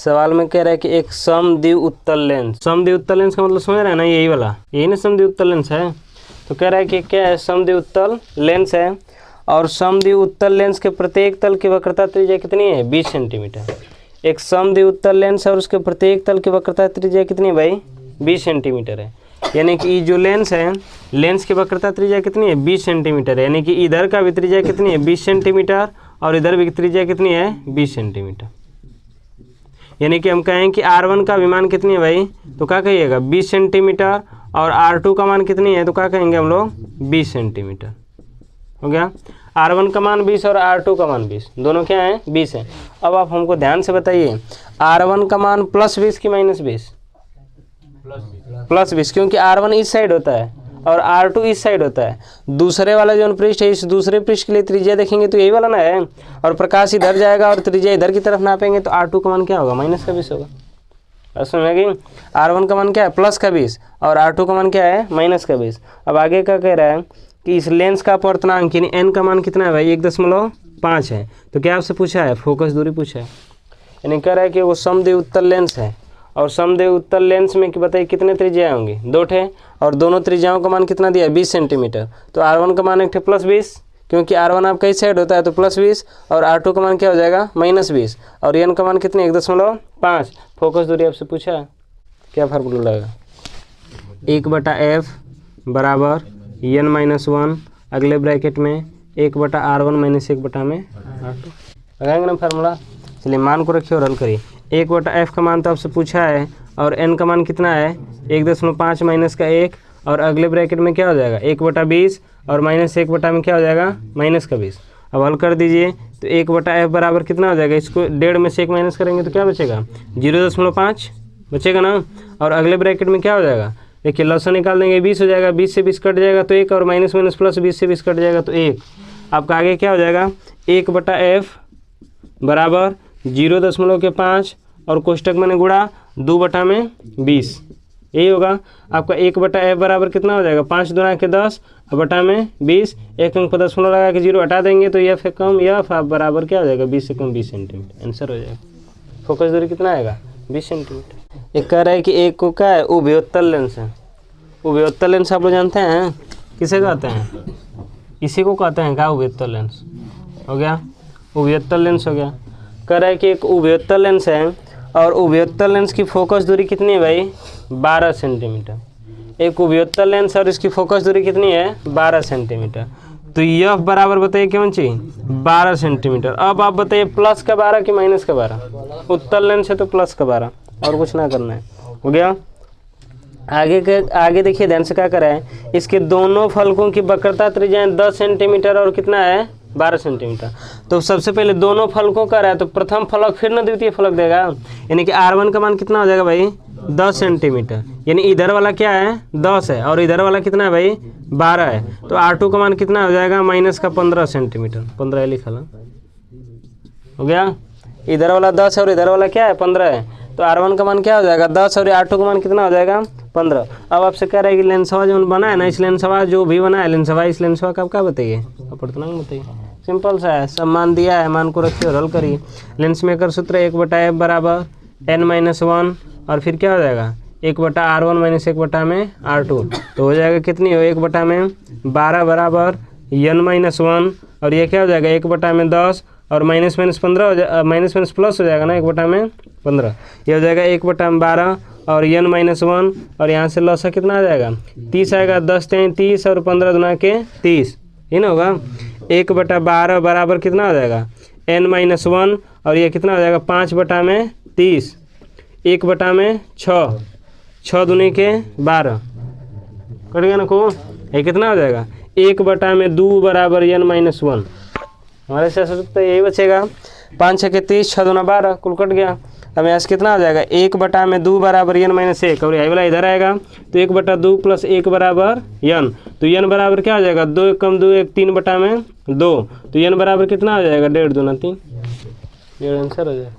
सवाल में कह रहा है कि एक समद्वि उत्तल लेंस, समद्वि उत्तल लेंस का मतलब समझ रहे हैं ना, यही वाला, यही ना समद्वि उत्तल लेंस है। तो कह रहा है कि क्या है, समद्वि उत्तल लेंस है और समद्वि उत्तल लेंस के प्रत्येक तल की वक्रता त्रिज्या कितनी है, 20 सेंटीमीटर। एक समद्वि उत्तल लेंस है और उसके प्रत्येक तल की वक्रता त्रिज्या कितनी है भाई, 20 सेंटीमीटर है। यानी कि जो लेंस है, लेंस की वक्रता त्रिज्या कितनी है, 20 सेंटीमीटर है। यानी कि इधर का भी त्रिज्या कितनी है, 20 सेंटीमीटर और इधर भी त्रिज्या कितनी है, 20 सेंटीमीटर। यानी कि हम कहें कि R1 का विमान कितनी है भाई, तो क्या कहिएगा, 20 सेंटीमीटर और R2 का मान कितनी है, तो क्या कहेंगे हम लोग, 20 सेंटीमीटर। हो गया, R1 का मान 20 और R2 का मान 20, दोनों क्या है, 20 है। अब आप हमको ध्यान से बताइए, R1 का मान +20 कि -20, +20, क्योंकि R1 इस साइड होता है और R2 इस साइड होता है। दूसरे वाला जो पृष्ठ है, इस दूसरे पृष्ठ के लिए त्रिज्या देखेंगे तो यही वाला ना है, और प्रकाश इधर जाएगा और त्रिज्या इधर की तरफ नापेंगे तो R2 का मान क्या होगा, -20 होगा। और सुनेगी, R1 का मान क्या है, +20 और R2 का मान क्या है, -20। अब आगे क्या कह रहा है कि इस लेंस का अपवर्तनांक यानी n का मान कितना है भाई, 1.5 है। तो क्या आपसे पूछा है, फोकस दूरी पूछा है। यानी कह रहा है कि वो समद्वि उत्तल लेंस है और समद्वि उत्तल लेंस में कि बताइए कितने त्रिज्याएं होंगी, 2 ठे, और दोनों त्रिज्याओं का मान कितना दिया है, 20 सेंटीमीटर। तो R1 का मान एक ठे +20, क्योंकि R1 आपका इस साइड होता है तो +20, और R2 का मान क्या हो जाएगा, -20, और n का मान कितने, 1.5। फोकस दूरी आपसे पूछा है, क्या फार्मूला लगेगा, 1/f बराबर n-1, अगले ब्रैकेट में 1/R1 - 1/R2 लगाएंगे ना फार्मूला। चलिए मान को रखिए और हल करिए। 1/f का मान तो आपसे पूछा है और n का मान कितना है, 1.5 माइनस का 1, और अगले ब्रैकेट में क्या हो जाएगा, 1/20 और -1 में क्या हो जाएगा, -20। अब हल कर दीजिए तो 1/f बराबर कितना हो जाएगा, इसको 1.5 में से 1 माइनस करेंगे तो क्या बचेगा, 0.5 बचेगा ना। और अगले ब्रैकेट में क्या हो जाएगा, देखिए लसन निकाल देंगे, 20 हो जाएगा, 20 से 20 कट जाएगा तो 1, और माइनस प्लस 20 से 20 कट जाएगा तो 1। आपका आगे क्या हो जाएगा, 1/f बराबर 0.5 और कोष्टक में गुणा 2/20, यही होगा आपका। 1/f बराबर कितना हो जाएगा, 5 दूना के 10 बटा में 20, एक अंक पर दशमलव लगा के 0 हटा देंगे तो f कम f बराबर क्या हो जाएगा, 20 से कम 20 सेंटीमीटर, आंसर हो जाएगा। फोकस दूरी कितना आएगा, 20 सेंटीमीटर। एक कह रहा है कि एक को क्या है, उभयोत्तल लेंस है। उभयोत्तल लेंस आप लोग जानते हैं किसे कहते हैं, इसी को कहते हैं क्या, उभयोत्तल लेंस। हो गया, उभयोत्तल लेंस हो गया। कह रहा है कि एक उभयोत्तल लेंस है और उभयोत्तल लेंस की फोकस दूरी कितनी है भाई, 12 सेंटीमीटर। एक उभयोत्तल लेंस और इसकी फोकस दूरी कितनी है, 12 सेंटीमीटर। तो यह बराबर बताइए कौन सी, 12 सेंटीमीटर। अब आप बताइए प्लस का 12 कि माइनस का 12, उत्तल लेंस है तो प्लस का 12, और कुछ ना करना है। हो गया, आगे देखिए ध्यान से क्या करा है, इसके दोनों फलकों की वक्रता त्रिज्या 10 सेंटीमीटर और कितना है, 12 सेंटीमीटर। तो सबसे पहले दोनों फलकों का रहा है तो प्रथम फलक फिर ना द्वितीय फलक देगा, यानी कि R1 का मान कितना हो जाएगा भाई, 10 सेंटीमीटर। यानी इधर वाला क्या है, 10 है, और इधर वाला कितना है भाई, 12 है। तो R2 का मान कितना हो जाएगा, -15 सेंटीमीटर, 15 लिखा ला। हो गया, इधर वाला 10 है और इधर वाला क्या है, 15 है। तो R1 का मान क्या हो जाएगा, 10, और R2 का मान कितना हो जाएगा, 15। अब आपसे कह रहा है कि लेंसवा जो बना है ना, इस लेंसवा जो भी बना है लेंसवा, इस लेंसवा का आप क्या बताइए, अपवर्तनांक बताइए। सिंपल सा है, सब मान दिया है, मान को रखिए और हल करिए। लेंस मेकर सूत्र 1/f बराबर n-1, और फिर क्या हो जाएगा, 1/R1 - 1/R2। तो हो जाएगा कितनी हो, 1/12 बराबर n-1, और ये क्या हो जाएगा, 1/10 और -15 हो जाएगा, माइनस प्लस हो जाएगा ना, 1/15। ये हो जाएगा 1/12 और n-1, और यहाँ से लसा कितना आ जाएगा, 30 आएगा, 10 × 30 और 15 दूना के 30, ये ना होगा। 1/12 बराबर कितना हो जाएगा, n-1, और ये कितना हो जाएगा, 5/30, 1/6, 6 दूनी के 12, कट गया ना को, ये कितना हो जाएगा, 1/2 बराबर n-1। हमारे से तो यही बचेगा, 5 × 6 = 30, 6 दूना 12, कुल कट गया। अब यहाँ से कितना हो जाएगा, 1/2 बराबर n-1, और यही वाला इधर आएगा तो 1/2 + 1 बराबर n। तो n बराबर क्या हो जाएगा, 2 × 1 = 2, 1 3/2, तो n बराबर कितना हो जाएगा, 1.5 दूना 3, ये आंसर हो जाएगा।